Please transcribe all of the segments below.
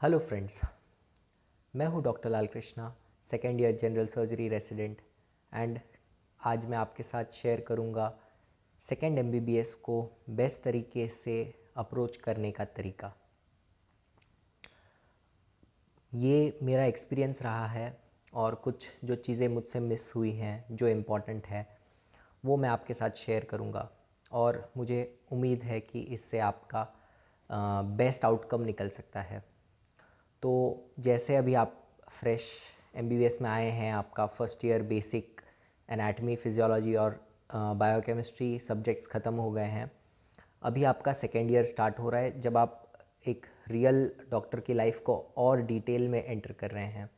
Hello friends, मैं हूं doctor Lal Krishna, second year general surgery resident and आज मैं आपके साथ शेयर करूंगा सेकेंड एमबीबीएस को बेस्ट तरीके से अप्रोच करने का तरीका। ये मेरा एक्सपीरियंस रहा है और कुछ जो चीज़ें मुझसे मिस हुई हैं, जो इम्पोर्टेंट है, वो मैं आपके साथ शेयर करूंगा और मुझे उम्मीद है कि इससे आपका बेस्ट आउटकम निकल सकता है। तो जैसे अभी आप फ्रेश एमबीबीएस में आए हैं, आपका first year basic anatomy physiology और बायोकेमिस्ट्री सब्जेक्ट्स ख़त्म हो गए हैं। अभी आपका सेकेंड ईयर स्टार्ट हो रहा है, जब आप एक रियल डॉक्टर की लाइफ को और डिटेल में एंटर कर रहे हैं।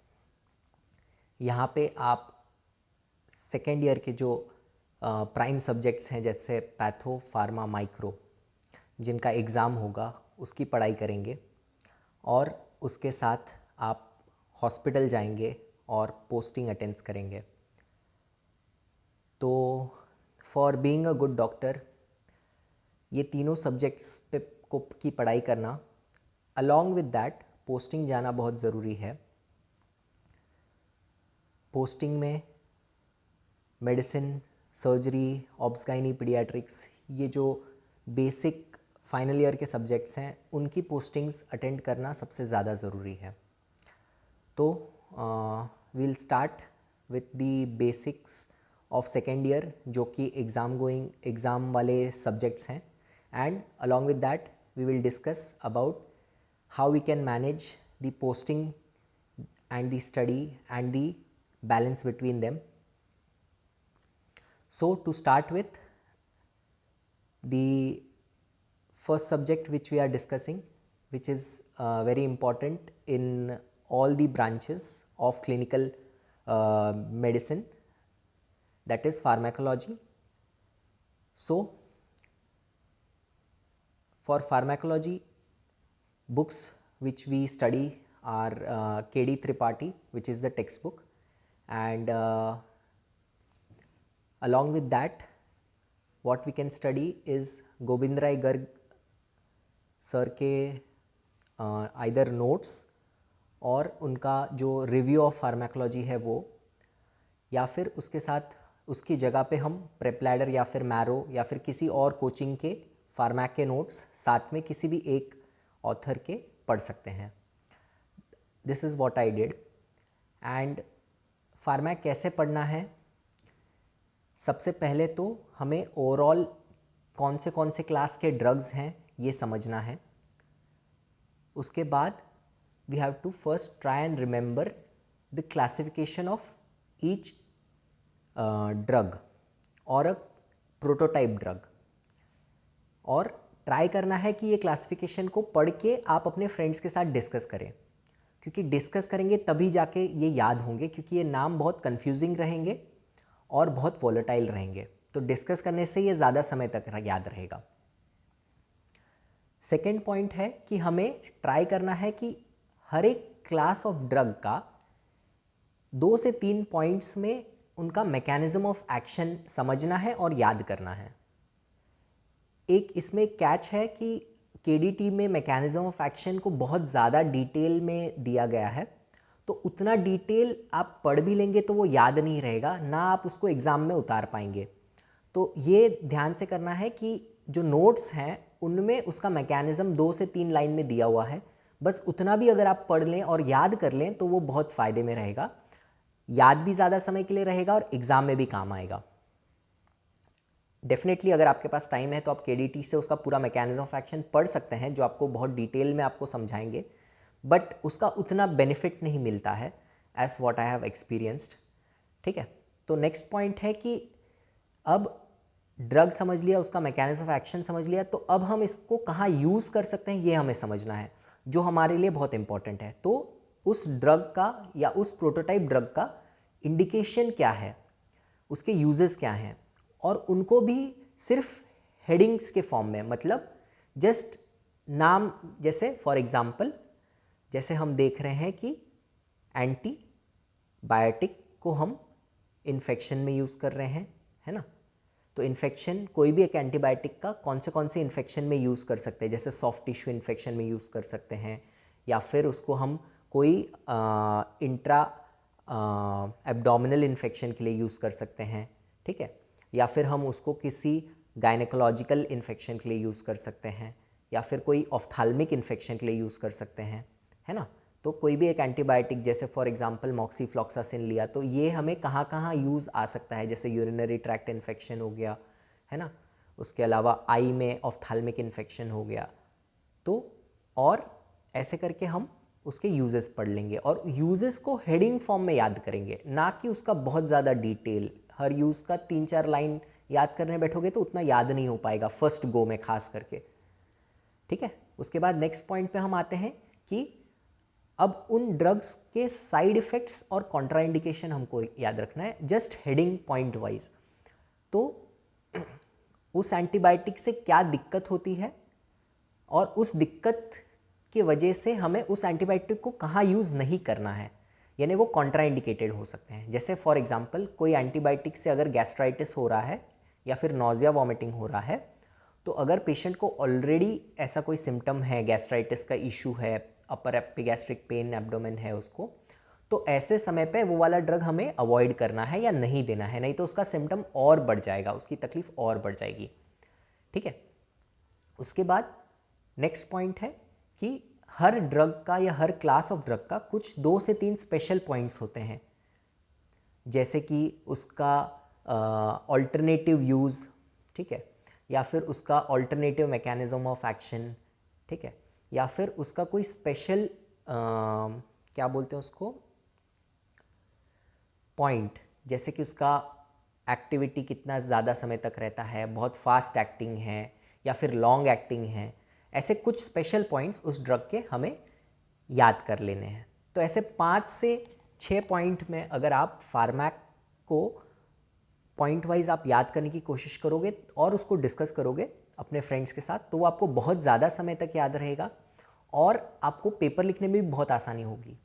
यहाँ पे आप सेकेंड ईयर के जो प्राइम सब्जेक्ट्स हैं, जैसे पैथो, फार्मा, माइक्रो, जिनका एग्ज़ाम होगा, उसकी पढ़ाई करेंगे और उसके साथ आप हॉस्पिटल जाएंगे और पोस्टिंग अटेंड्स करेंगे। तो for being a good doctor, ये तीनों सब्जेक्ट्स पे को की पढ़ाई करना, अलॉन्ग विद दैट पोस्टिंग जाना बहुत ज़रूरी है। पोस्टिंग में मेडिसिन, सर्जरी, ऑब्स्गाइनी, पीडियाट्रिक्स, ये जो बेसिक फाइनल ईयर के सब्जेक्ट्स हैं, उनकी पोस्टिंग्स अटेंड करना सबसे ज़्यादा ज़रूरी है। तो we'll start with the basics of second year, जो कि एग्ज़ाम वाले सब्जेक्ट्स हैं, and along with that we will discuss about how we can manage the posting and the study and the balance between them. So to start with, the first subject which we are discussing, which is very important in all the branches of clinical medicine, that is pharmacology. So for pharmacology, books which we study are KD Tripathi, which is the textbook, and along with that what we can study is Gobind Rai Garg sir के either notes और उनका जो review of pharmacology है वो, या फिर उसके साथ उसकी जगह पे हम प्रेपलैडर या फिर मैरो या फिर किसी और कोचिंग के फार्मैक के नोट्स साथ में किसी भी एक ऑथर के पढ़ सकते हैं। This is what I did. And pharmac कैसे पढ़ना है, सबसे पहले तो हमें ओवरऑल कौन से क्लास के ड्रग्स हैं ये समझना है। उसके बाद we have to first try and remember the classification of each drug और अ प्रोटोटाइप ड्रग, और ट्राई करना है कि ये क्लासिफिकेशन को पढ़ के आप अपने फ्रेंड्स के साथ डिस्कस करें, क्योंकि डिस्कस करेंगे तभी जाके ये याद होंगे, क्योंकि ये नाम बहुत कंफ्यूजिंग रहेंगे और बहुत वॉलेटाइल रहेंगे। तो डिस्कस करने से ये ज़्यादा समय तक याद रहेगा। सेकेंड पॉइंट है कि हमें ट्राई करना है कि हर एक क्लास ऑफ ड्रग का 2 से 3 पॉइंट्स में उनका मैकेनिज्म ऑफ एक्शन समझना है और याद करना है। एक इसमें कैच है कि केडीटी में मैकेनिज्म ऑफ एक्शन को बहुत ज़्यादा डिटेल में दिया गया है, तो उतना डिटेल आप पढ़ भी लेंगे तो वो याद नहीं रहेगा, ना आप उसको एग्ज़ाम में उतार पाएंगे। तो ये ध्यान से करना है कि जो नोट्स हैं उनमें उसका मैकेनिज्म 2 से 3 लाइन में दिया हुआ है, बस उतना भी अगर आप पढ़ लें और याद कर लें तो वो बहुत फ़ायदे में रहेगा, याद भी ज़्यादा समय के लिए रहेगा और एग्ज़ाम में भी काम आएगा। डेफिनेटली अगर आपके पास टाइम है तो आप केडीटी से उसका पूरा मैकेनिज्म ऑफ एक्शन पढ़ सकते हैं, जो आपको बहुत डिटेल में आपको समझाएंगे, बट उसका उतना बेनिफिट नहीं मिलता है as what I have experienced. ठीक है, तो नेक्स्ट पॉइंट है कि अब ड्रग समझ लिया, उसका मैकेनिज्म ऑफ एक्शन समझ लिया, तो अब हम इसको कहाँ यूज़ कर सकते हैं ये हमें समझना है, जो हमारे लिए बहुत इंपॉर्टेंट है। तो उस ड्रग का या उस प्रोटोटाइप ड्रग का इंडिकेशन क्या है, उसके यूजेस क्या हैं, और उनको भी सिर्फ हेडिंग्स के फॉर्म में, मतलब जस्ट नाम, जैसे फॉर एग्जांपल जैसे हम देख रहे हैं कि एंटीबायोटिक को हम इन्फेक्शन में यूज़ कर रहे हैं, है ना। तो इन्फेक्शन, कोई भी एक एंटीबायोटिक का कौन से इन्फेक्शन में यूज़ कर सकते हैं, जैसे सॉफ्ट टिश्यू इन्फेक्शन में यूज़ कर सकते हैं, या फिर उसको हम कोई इंट्रा एब्डोमिनल इन्फेक्शन के लिए यूज़ कर सकते हैं, ठीक है, या फिर हम उसको किसी गायनेकोलॉजिकल इन्फेक्शन के लिए यूज़ कर सकते हैं, या फिर कोई ऑफ्थाल्मिक इन्फेक्शन के लिए यूज़ कर सकते हैं, है ना। तो कोई भी एक एंटीबायोटिक, जैसे फॉर एग्जांपल मॉक्सीफ्लॉक्सासिन लिया, तो ये हमें कहाँ कहाँ यूज़ आ सकता है, जैसे यूरिनरी ट्रैक्ट इन्फेक्शन हो गया, है ना, उसके अलावा आई में ऑफ्थाल्मिक इन्फेक्शन हो गया। तो और ऐसे करके हम उसके यूजेस पढ़ लेंगे और यूजेस को हेडिंग फॉर्म में याद करेंगे, ना कि उसका बहुत ज़्यादा डिटेल। हर यूज़ का 3-4 लाइन याद करने बैठोगे तो उतना याद नहीं हो पाएगा फर्स्ट गो में खास करके, ठीक है। उसके बाद नेक्स्ट पॉइंट पे हम आते हैं कि अब उन ड्रग्स के साइड इफ़ेक्ट्स और कॉन्ट्राइंडिकेशन हमको याद रखना है, जस्ट हेडिंग पॉइंट वाइज। तो उस एंटीबायोटिक से क्या दिक्कत होती है और उस दिक्कत की वजह से हमें उस एंटीबायोटिक को कहाँ यूज़ नहीं करना है, यानी वो कॉन्ट्राइंडिकेटेड हो सकते हैं। जैसे फॉर एग्जांपल कोई एंटीबायोटिक से अगर गैस्ट्राइटिस हो रहा है या फिर नोजिया वॉमिटिंग हो रहा है, तो अगर पेशेंट को ऑलरेडी ऐसा कोई सिम्टम है, गैस्ट्राइटिस का इशू है, अपर एपिगैस्ट्रिक पेन एब्डोमेन है उसको, तो ऐसे समय पे वो वाला ड्रग हमें अवॉइड करना है या नहीं देना है, नहीं तो उसका सिम्टम और बढ़ जाएगा, उसकी तकलीफ और बढ़ जाएगी, ठीक है। उसके बाद नेक्स्ट पॉइंट है कि हर ड्रग का या हर क्लास ऑफ ड्रग का कुछ 2 से 3 स्पेशल पॉइंट्स होते हैं, जैसे कि उसका ऑल्टरनेटिव यूज़, ठीक है, या फिर उसका ऑल्टरनेटिव मैकेनिज्म ऑफ एक्शन, ठीक है, या फिर उसका कोई स्पेशल क्या बोलते हैं उसको, पॉइंट, जैसे कि उसका एक्टिविटी कितना ज़्यादा समय तक रहता है, बहुत फास्ट एक्टिंग है या फिर लॉन्ग एक्टिंग है। ऐसे कुछ स्पेशल पॉइंट्स उस ड्रग के हमें याद कर लेने हैं। तो ऐसे 5 से 6 पॉइंट में अगर आप फार्मैक को पॉइंट वाइज आप याद करने की कोशिश करोगे और उसको डिस्कस करोगे अपने फ्रेंड्स के साथ, तो वो आपको बहुत ज़्यादा समय तक याद रहेगा और आपको पेपर लिखने में भी बहुत आसानी होगी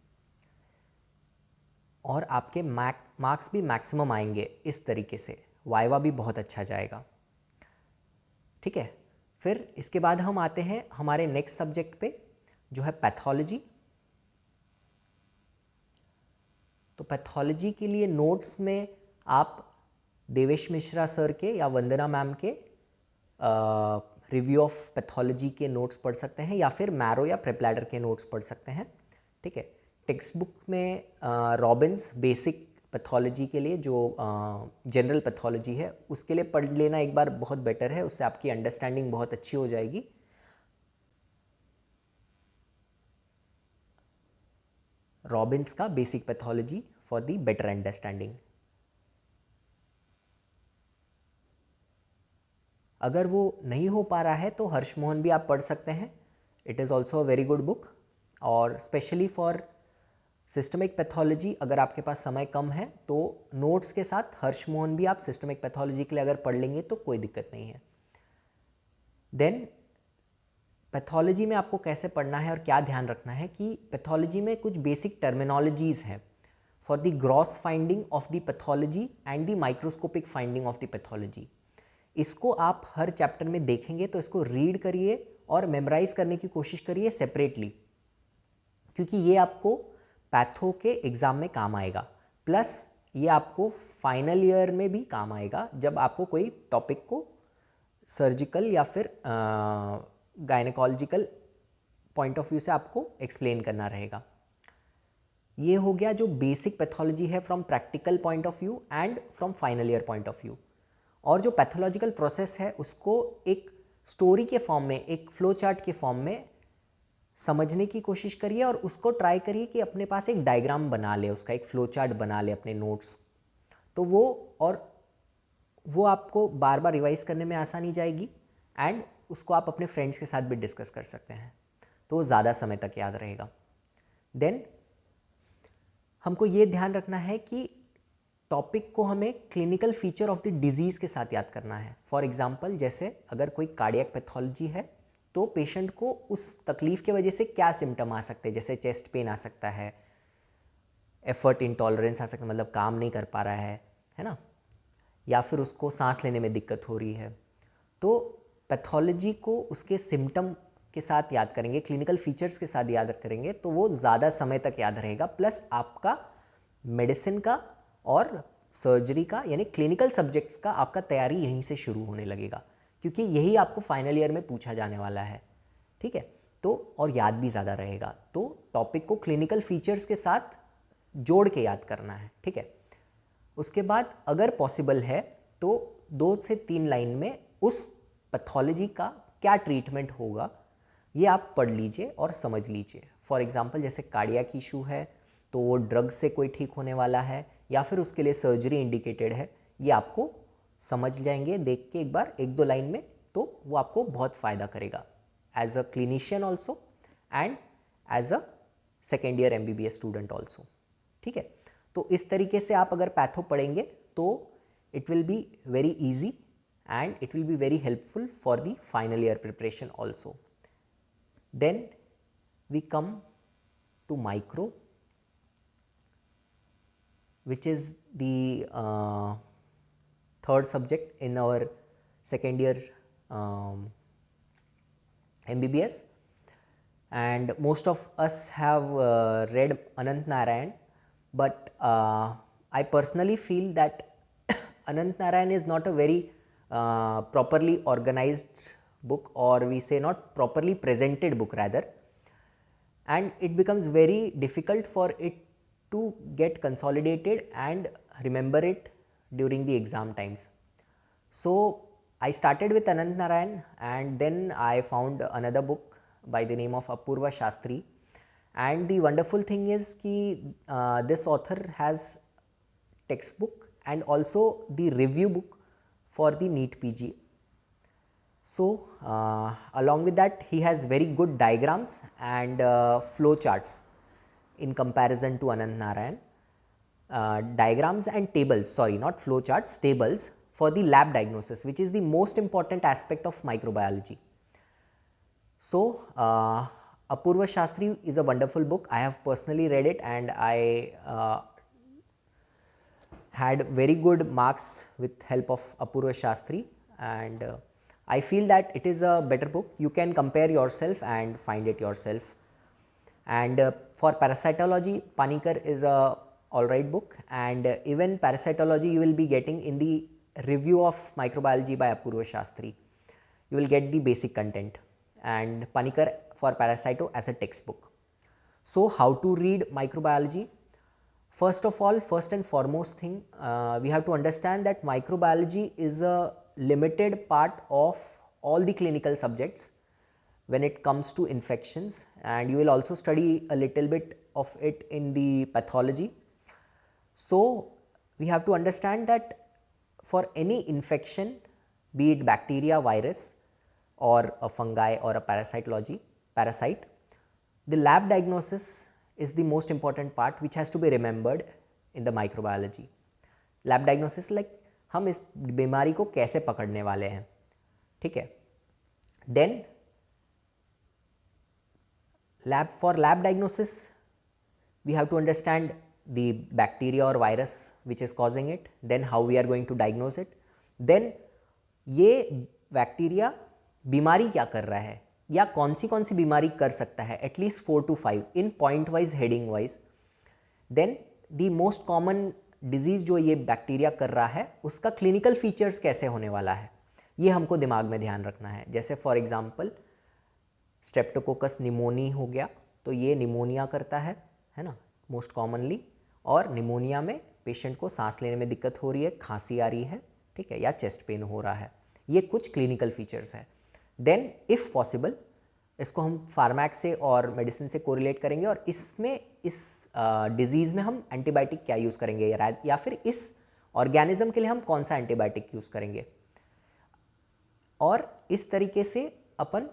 और आपके मार्क्स भी मैक्सिमम आएंगे। इस तरीके से वाइवा भी बहुत अच्छा जाएगा, ठीक है। फिर इसके बाद हम आते हैं हमारे नेक्स्ट सब्जेक्ट पे, जो है पैथोलॉजी। तो पैथोलॉजी के लिए नोट्स में आप देवेश मिश्रा सर के या वंदना मैम के रिव्यू ऑफ पैथोलॉजी के नोट्स पढ़ सकते हैं, या फिर मैरो या प्रेप्लैडर के नोट्स पढ़ सकते हैं, ठीक है। टेक्स्ट बुक में रॉबिन्स बेसिक पैथोलॉजी के लिए जो जनरल पैथोलॉजी है उसके लिए पढ़ लेना एक बार बहुत बेटर है, उससे आपकी अंडरस्टैंडिंग बहुत अच्छी हो जाएगी। रॉबिन्स का basic pathology for the better understanding. अगर वो नहीं हो पा रहा है तो हर्षमोहन भी आप पढ़ सकते हैं, it is also a very good book. और स्पेशली फॉर सिस्टमिक पैथोलॉजी अगर आपके पास समय कम है तो नोट्स के साथ हर्षमोहन भी आप सिस्टमिक पैथोलॉजी के लिए अगर पढ़ लेंगे तो कोई दिक्कत नहीं है। देन पैथोलॉजी में आपको कैसे पढ़ना है और क्या ध्यान रखना है कि पैथोलॉजी में कुछ बेसिक टर्मिनोलॉजीज़ हैं for the gross finding of the pathology and the microscopic finding of the pathology. इसको आप हर चैप्टर में देखेंगे तो इसको रीड करिए और मेमोराइज करने की कोशिश करिए सेपरेटली, क्योंकि ये आपको पैथो के एग्ज़ाम में काम आएगा, प्लस ये आपको फाइनल ईयर में भी काम आएगा जब आपको कोई टॉपिक को सर्जिकल या फिर गायनेकोलॉजिकल पॉइंट ऑफ व्यू से आपको एक्सप्लेन करना रहेगा। ये हो गया जो बेसिक पैथोलॉजी है from practical point of view and from final year point of view. और जो पैथोलॉजिकल प्रोसेस है उसको एक स्टोरी के फॉर्म में, एक फ्लो चार्ट के फॉर्म में समझने की कोशिश करिए और उसको ट्राई करिए कि अपने पास एक डायग्राम बना ले, उसका एक फ्लो चार्ट बना ले अपने नोट्स, तो वो आपको बार बार रिवाइज करने में आसानी जाएगी एंड उसको आप अपने फ्रेंड्स के साथ भी डिस्कस कर सकते हैं, तो वो ज़्यादा समय तक याद रहेगा। देन हमको ये ध्यान रखना है कि टॉपिक को हमें clinical feature of the disease के साथ याद करना है। फॉर एग्जांपल जैसे अगर कोई कार्डियक पैथोलॉजी है तो पेशेंट को उस तकलीफ़ की वजह से क्या सिम्टम आ सकते हैं, जैसे चेस्ट पेन आ सकता है, एफर्ट इंटॉलरेंस आ सकता है, मतलब काम नहीं कर पा रहा है ना, या फिर उसको सांस लेने में दिक्कत हो रही है। तो पैथोलॉजी को उसके सिम्टम के साथ याद करेंगे, क्लिनिकल फीचर्स के साथ याद करेंगे तो वो ज़्यादा समय तक याद रहेगा, प्लस आपका मेडिसिन का और सर्जरी का यानी क्लिनिकल सब्जेक्ट्स का आपका तैयारी यहीं से शुरू होने लगेगा, क्योंकि यही आपको फाइनल ईयर में पूछा जाने वाला है, ठीक है। तो और याद भी ज़्यादा रहेगा, तो टॉपिक को क्लिनिकल फीचर्स के साथ जोड़ के याद करना है, ठीक है। उसके बाद अगर पॉसिबल है तो 2 से 3 लाइन में उस पैथोलॉजी का क्या ट्रीटमेंट होगा ये आप पढ़ लीजिए और समझ लीजिए। फॉर एग्जांपल जैसे कार्डियक इशू है तो वो ड्रग से कोई ठीक होने वाला है या फिर उसके लिए सर्जरी इंडिकेटेड है, ये आपको समझ जाएंगे देख के एक बार 1-2 लाइन में, तो वो आपको बहुत फ़ायदा करेगा as a clinician also and as a second year MBBS student also, ठीक है। तो इस तरीके से आप अगर पैथो पढ़ेंगे तो it will be very easy and it will be very helpful for the final year preparation also. Then we come to micro, which is the third subject in our second year MBBS, and most of us have read Anant Narayan, but I personally feel that Anant Narayan is not a very properly organized book, or we say not properly presented book rather, and it becomes very difficult for it to get consolidated and remember it during the exam times. So I started with Anant Narayan, and then I found another book by the name of Apurva Shastri, and the wonderful thing is ki this author has textbook and also the review book for the NEET PG. So along with that he has very good diagrams and flow charts in comparison to Anant Narayan. Diagrams and tables, sorry, not flow charts, tables for the lab diagnosis, which is the most important aspect of microbiology. So Apurva Shastri is a wonderful book. I have personally read it and I had very good marks with help of Apurva Shastri, and I feel that it is a better book. You can compare yourself and find it yourself. And for parasitology, Panikkar is a alright book, and even parasitology you will be getting in the review of microbiology by Apurva Shastri. You will get the basic content, and Panikkar for parasito as a textbook. So how to read microbiology? First of all, first and foremost thing, we have to understand that microbiology is a limited part of all the clinical subjects when it comes to infections, and you will also study a little bit of it in the pathology. So we have to understand that for any infection, be it bacteria, virus, or a fungi or a parasite, the lab diagnosis is the most important part which has to be remembered in the microbiology. Lab diagnosis like हम इस बीमारी को कैसे पकड़ने वाले हैं, ठीक है। Then for lab diagnosis we have to understand the bacteria or virus which is causing it, then how we are going to diagnose it, then ये बैक्टीरिया बीमारी क्या कर रहा है या कौन सी बीमारी कर सकता है, at least 4 to 5 in point wise, heading wise. Then the most common disease जो ये बैक्टीरिया कर रहा है उसका क्लिनिकल फीचर्स कैसे होने वाला है, ये हमको दिमाग में ध्यान रखना है। जैसे फॉर एग्जांपल स्ट्रेप्टोकोकस निमोनी हो गया, तो ये निमोनिया करता है ना मोस्ट कॉमनली, और निमोनिया में पेशेंट को सांस लेने में दिक्कत हो रही है, खांसी आ रही है, ठीक है, या चेस्ट पेन हो रहा है, ये कुछ क्लिनिकल फीचर्स है। देन इफ़ पॉसिबल इसको हम फार्मैक्स से और मेडिसिन से कोरिलेट करेंगे, और इसमें इस डिजीज़ में हम एंटीबायोटिक क्या यूज़ करेंगे या फिर इस ऑर्गेनिज्म के लिए हम कौन सा एंटीबायोटिक यूज़ करेंगे, और इस तरीके से अपन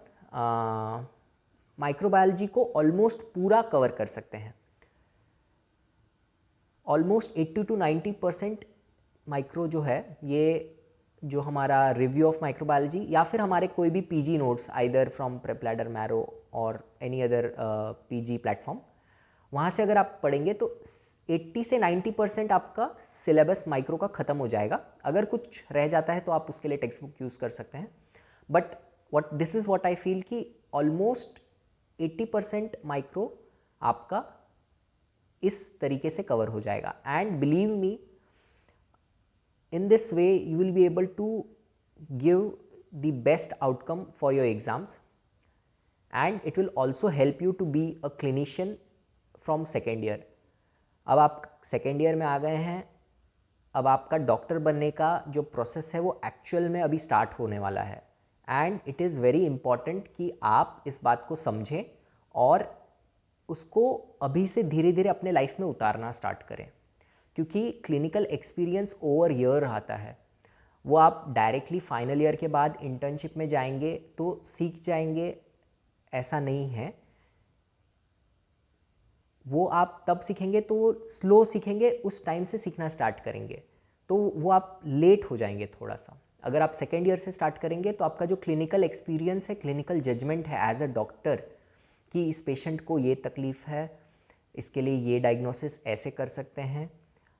माइक्रोबायोलॉजी को ऑलमोस्ट पूरा कवर कर सकते हैं। ऑलमोस्ट 80 to 90% माइक्रो जो है, ये जो हमारा रिव्यू ऑफ माइक्रोबायोलॉजी या फिर हमारे कोई भी PG notes either from PrepLadder, Marrow और एनी अदर पीजी प्लेटफॉर्म, वहाँ से अगर आप पढ़ेंगे तो 80 से 90% आपका सिलेबस माइक्रो का ख़त्म हो जाएगा। अगर कुछ रह जाता है तो आप उसके लिए टेक्स्ट बुक यूज़ कर सकते हैं, but this is what I feel कि ऑलमोस्ट 80% माइक्रो आपका इस तरीके से कवर हो जाएगा. And believe me, in this way you will be able to give the best outcome for your exams, and it will also help you to be a clinician from second year. अब आप second year में आ गए हैं, अब आपका doctor बनने का जो प्रोसेस है वो एक्चुअल में अभी स्टार्ट होने वाला है. And it is very important कि आप इस बात को समझें और उसको अभी से धीरे धीरे अपने लाइफ में उतारना स्टार्ट करें, क्योंकि क्लिनिकल एक्सपीरियंस ओवर ईयर आता है. वो आप डायरेक्टली फाइनल ईयर के बाद इंटर्नशिप में जाएंगे तो सीख जाएंगे, ऐसा नहीं है. वो आप तब सीखेंगे तो वो स्लो सीखेंगे, उस टाइम से सीखना स्टार्ट करेंगे तो वो आप लेट हो जाएंगे थोड़ा सा. अगर आप सेकेंड ईयर से स्टार्ट करेंगे तो आपका जो क्लिनिकल एक्सपीरियंस है, क्लिनिकल जजमेंट है एज अ डॉक्टर कि इस पेशेंट को ये तकलीफ़ है, इसके लिए ये डायग्नोसिस ऐसे कर सकते हैं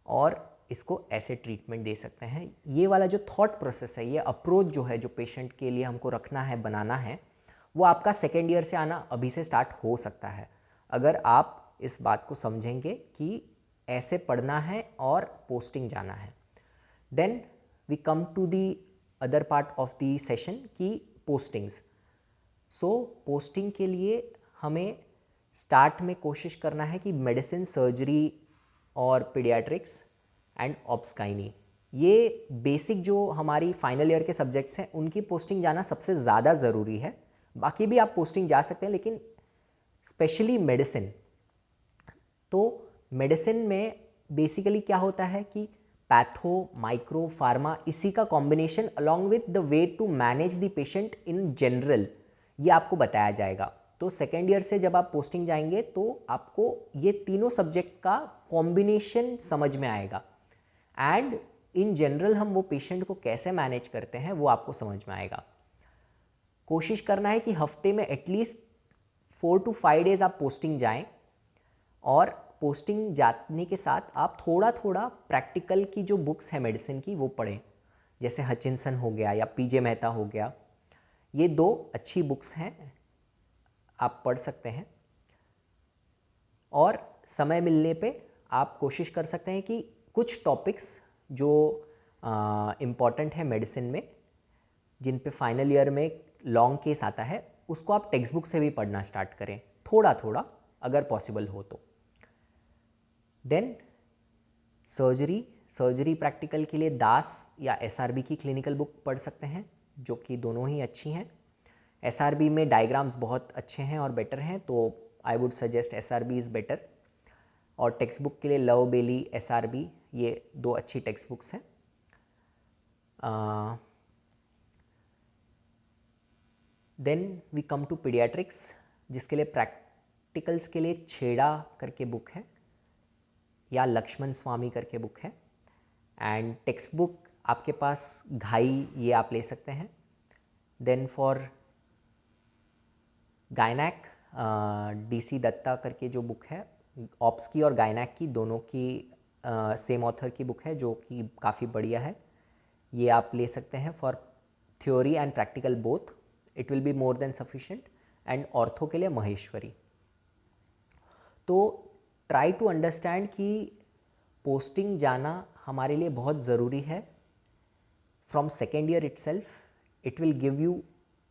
और इसको ऐसे ट्रीटमेंट दे सकते हैं, ये वाला जो थॉट प्रोसेस है, ये अप्रोच जो है जो पेशेंट के लिए हमको रखना है, बनाना है, वो आपका सेकेंड ईयर से आना अभी से स्टार्ट हो सकता है अगर आप इस बात को समझेंगे कि ऐसे पढ़ना है और पोस्टिंग जाना है. Then we come to the other part of the session की पोस्टिंग्स. सो पोस्टिंग के लिए हमें स्टार्ट में कोशिश करना है कि मेडिसिन, सर्जरी और पीडियाट्रिक्स एंड ऑब्स्काइनी, ये बेसिक जो हमारी फाइनल ईयर के सब्जेक्ट्स हैं उनकी पोस्टिंग जाना सबसे ज़्यादा ज़रूरी है. बाकी भी आप पोस्टिंग जा सकते हैं, लेकिन स्पेशली मेडिसिन. तो मेडिसिन में बेसिकली क्या होता है कि पैथो, माइक्रो, फार्मा, इसी का combination along with the way to manage the patient in general, ये आपको बताया जाएगा. तो सेकेंड ईयर से जब आप पोस्टिंग जाएंगे तो आपको ये तीनों सब्जेक्ट का कॉम्बिनेशन समझ में आएगा एंड इन जनरल हम वो पेशेंट को कैसे मैनेज करते हैं वो आपको समझ में आएगा. कोशिश करना है कि हफ्ते में एटलीस्ट 4 to 5 डेज आप पोस्टिंग जाएं और पोस्टिंग जाने के साथ आप थोड़ा थोड़ा प्रैक्टिकल की जो बुक्स हैं मेडिसिन की वो पढ़ें, जैसे हचिंसन हो गया या पीजे मेहता हो गया. ये 2 अच्छी बुक्स हैं, आप पढ़ सकते हैं. और समय मिलने पे आप कोशिश कर सकते हैं कि कुछ टॉपिक्स जो इम्पॉर्टेंट है मेडिसिन में, जिन पे फाइनल ईयर में लॉन्ग केस आता है, उसको आप टेक्स्ट बुक से भी पढ़ना स्टार्ट करें थोड़ा थोड़ा अगर पॉसिबल हो तो. देन सर्जरी प्रैक्टिकल के लिए दास या एसआरबी की क्लिनिकल बुक पढ़ सकते हैं, जो कि दोनों ही अच्छी हैं. एसआरबी में डायग्राम्स बहुत अच्छे हैं और बेटर हैं, तो I would suggest SRB is better. और टेक्स्ट बुक के लिए लव बेली, एसआरबी, ये 2 अच्छी टेक्स्ट बुक्स हैं. Then we come to paediatrics, जिसके लिए प्रैक्टिकल्स के लिए छेड़ा करके बुक है या लक्ष्मण स्वामी करके बुक है. एंड टेक्स्ट बुक आपके पास घाई, ये आप ले सकते हैं. देन फॉर गायनैक, डीसी दत्ता करके जो बुक है, ऑप्स की और गायनैक की दोनों की सेम ऑथर की बुक है, जो कि काफ़ी बढ़िया है. ये आप ले सकते हैं for theory and practical both, it will be more than sufficient. And ortho के लिए महेश्वरी. तो ट्राई टू अंडरस्टैंड कि पोस्टिंग जाना हमारे लिए बहुत ज़रूरी है. From second year itself it will give you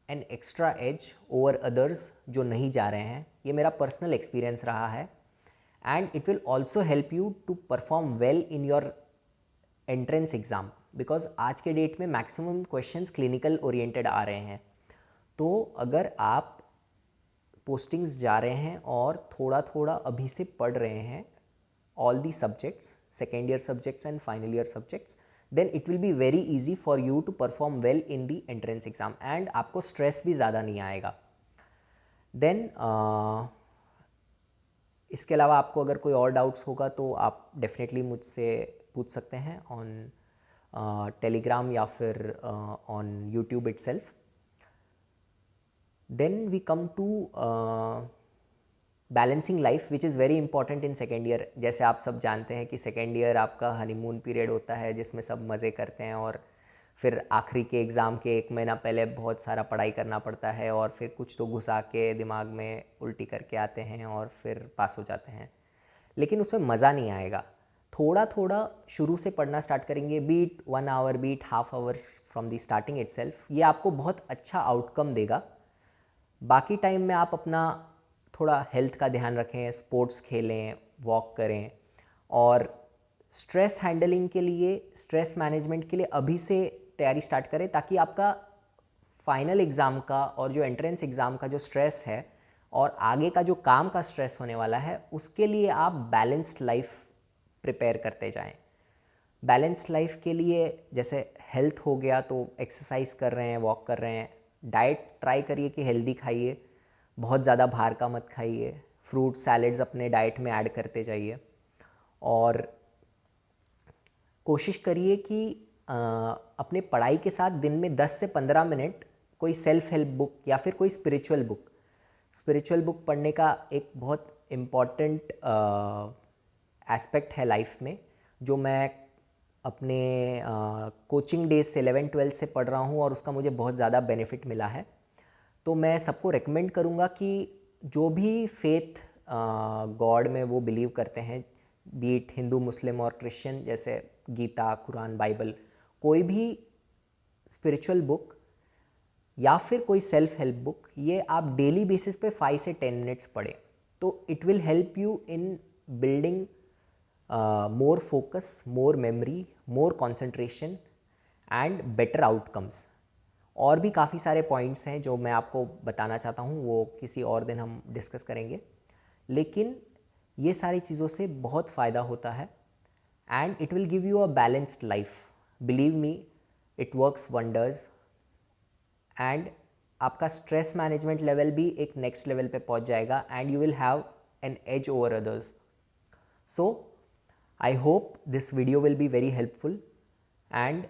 an extra edge over others जो नहीं जा रहे हैं. ये मेरा पर्सनल एक्सपीरियंस रहा है. And it will also help you to perform well in your entrance exam, because आज के डेट में मैक्सिमम क्वेश्चंस क्लिनिकल ओरिएंटेड आ रहे हैं. तो अगर आप पोस्टिंग्स जा रहे हैं और थोड़ा थोड़ा अभी से पढ़ रहे हैं all the subjects, second year subjects and final year subjects, then it will be very easy for you to perform well in the entrance exam and आपको स्ट्रेस भी ज़्यादा नहीं आएगा. then इसके अलावा आपको अगर कोई और डाउट्स होगा तो आप डेफिनेटली मुझसे पूछ सकते हैं ऑन टेलीग्राम या फिर on YouTube itself. then we come to balancing life which is very important in second year. जैसे आप सब जानते हैं कि सेकेंड ईयर आपका हनीमून पीरियड होता है जिसमें सब मज़े करते हैं और फिर आखिरी के एग्ज़ाम के 1 महीना पहले बहुत सारा पढ़ाई करना पड़ता है और फिर कुछ तो घुसा के दिमाग में उल्टी करके आते हैं और फिर पास हो जाते हैं, लेकिन उसमें मज़ा नहीं आएगा। थोड़ा थोड़ा शुरू से पढ़ना स्टार्ट करेंगे, be it 1 hour, be it half hour from the starting itself, ये आपको बहुत अच्छा आउटकम देगा। बाकी टाइम में आप अपना थोड़ा हेल्थ का ध्यान रखें, स्पोर्ट्स खेलें, वॉक करें, और स्ट्रेस हैंडलिंग के लिए, स्ट्रेस मैनेजमेंट के लिए अभी से तैयारी स्टार्ट करें, ताकि आपका फाइनल एग्ज़ाम का और जो एंट्रेंस एग्ज़ाम का जो स्ट्रेस है और आगे का जो काम का स्ट्रेस होने वाला है, उसके लिए आप बैलेंस्ड लाइफ प्रिपेयर करते जाएं। बैलेंस्ड लाइफ के लिए जैसे हेल्थ हो गया तो एक्सरसाइज कर रहे हैं, वॉक कर रहे हैं, डाइट ट्राई करिए कि हेल्दी खाइए, बहुत ज़्यादा बाहर का मत खाइए, फ्रूट सैलेड्स अपने डाइट में ऐड करते जाइए, और कोशिश करिए कि अपने पढ़ाई के साथ दिन में 10 से 15 मिनट कोई सेल्फ हेल्प बुक या फिर कोई स्पिरिचुअल बुक पढ़ने का एक बहुत इम्पॉर्टेंट एस्पेक्ट है लाइफ में, जो मैं अपने कोचिंग डेज से 11-12 से पढ़ रहा हूँ और उसका मुझे बहुत ज़्यादा बेनिफिट मिला है। तो मैं सबको रेकमेंड करूँगा कि जो भी फेथ गॉड में वो बिलीव करते हैं, बीट हिंदू, मुस्लिम और क्रिश्चियन, जैसे गीता, कुरान, बाइबल, कोई भी स्पिरिचुअल बुक या फिर कोई सेल्फ हेल्प बुक, ये आप डेली बेसिस पे 5 से 10 मिनट्स पढ़ें, तो it will help you in building more focus, more memory, more concentration and better outcomes। और भी काफ़ी सारे पॉइंट्स हैं जो मैं आपको बताना चाहता हूँ, वो किसी और दिन हम डिस्कस करेंगे, लेकिन ये सारी चीज़ों से बहुत फ़ायदा होता है and it will give you a balanced life. Believe me, it works wonders, and आपका स्ट्रेस मैनेजमेंट लेवल भी एक नेक्स्ट लेवल पे पहुँच जाएगा and you will have an edge over others. So I hope this video will be very helpful and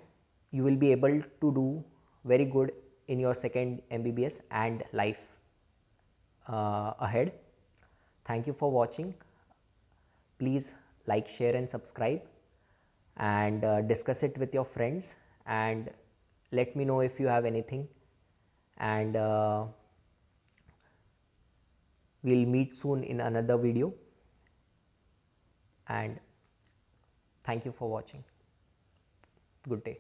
you will be able to do very good in your second MBBS and life ahead. Thank you for watching. Please like, share and subscribe, and discuss it with your friends, and let me know if you have anything, and we'll meet soon in another video, and thank you for watching. Good day.